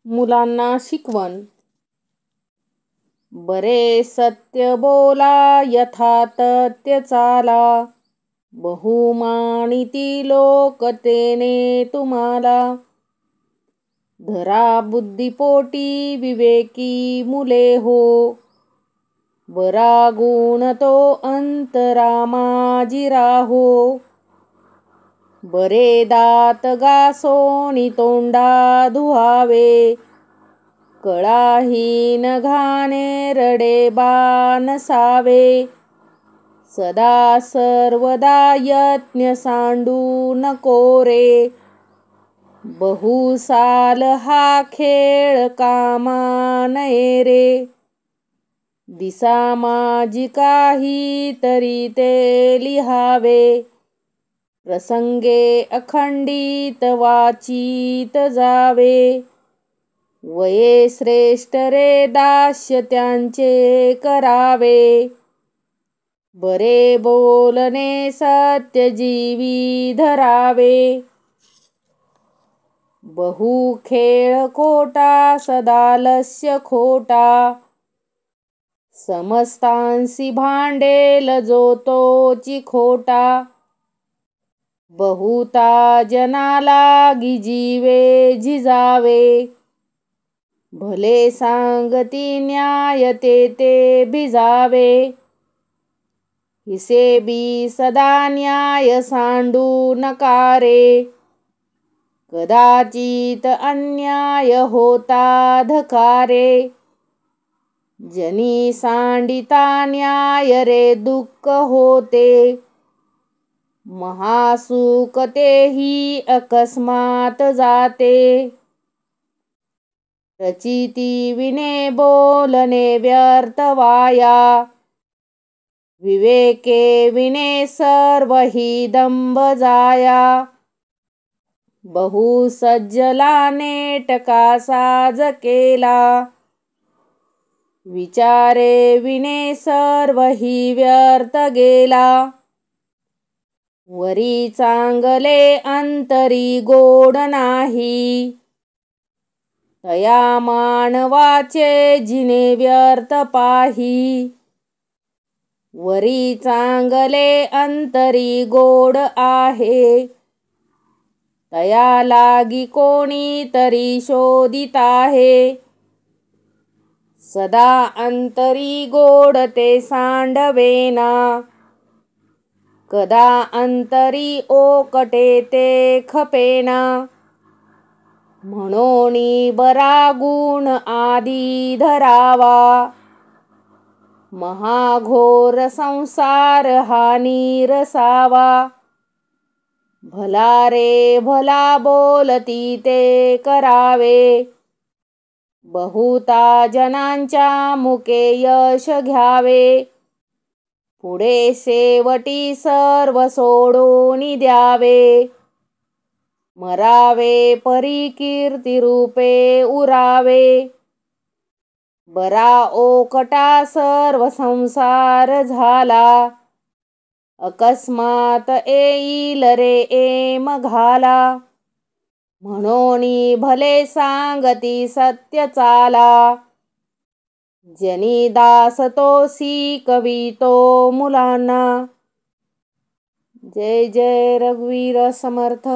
मुलांना शिकवण. बरे सत्य बोला, यथातथ्य चाला, बहुमानिती लोक तेने तुम्हाला. धरा बुद्धिपोटी विवेकी मुले हो, बरा गुण तो अंतरामाजी राहो. बरे दात घासोनी तोंडा धुवावे, कळाहीन घाणे रडे नसावे. सदा सर्वदा यज्ञ सांडू नको रे, बहुसाल हा खेळ कामा नये रे. दिसा माझी काही तरी ते लिहावे, प्रसंगे अखंडित वाचित जावे. वये श्रेष्ठ रे दास्य त्यांचे करावे, बरे बोलणे सत्य जीवी धरावे. बहु खेळ खोटा सदा लस्य खोटा, समस्तांसी भांडेल जो तोची खोटा. बहुता जनाला गिजीवे झिजावे, भले सांगती न्याय ते भिजावे. हिसेबी सदा न्याय सांडू नकारे, कदाचित अन्याय होता धकारे. जनी सांडिता न्याय रे दुःख होते, महासुख तेही अकस्मात जाते. प्रचिती विने बोलणे व्यर्थ वाया, विवेके विने सर्व ही दंभ जाया. बहु सज्जला नेटका साज केला, विचारे विने सर्व ही व्यर्थ गेला. वरी चांगले अंतरी गोड नाही, तया मानवाचे जिने व्यर्थ पाही. वरी चांगले अंतरी गोड आहे, तया लागी कोणी तरी शोधित आहे. सदा अंतरी गोड ते सांडवेना, कदा अंतरी ओकटे ते खपेना. म्हणोनी बरा गुण आदी धरावा, महाघोर संसार हा नीरसावा. भला रे भला बोलती ते करावे, बहुता जनांच्या मुके यश घ्यावे. पुढे शेवटी सर्व सोडून द्यावे, मरावे परी कीर्ती रूपे उरावे. बरा ओकटा सर्व संसार झाला, अकस्मात येईल रे एम घाला. म्हणोनी भले सांगती सत्य चाला, जनी दास तो शिकवितो मुलांना. जय जय रघुवीर समर्थ.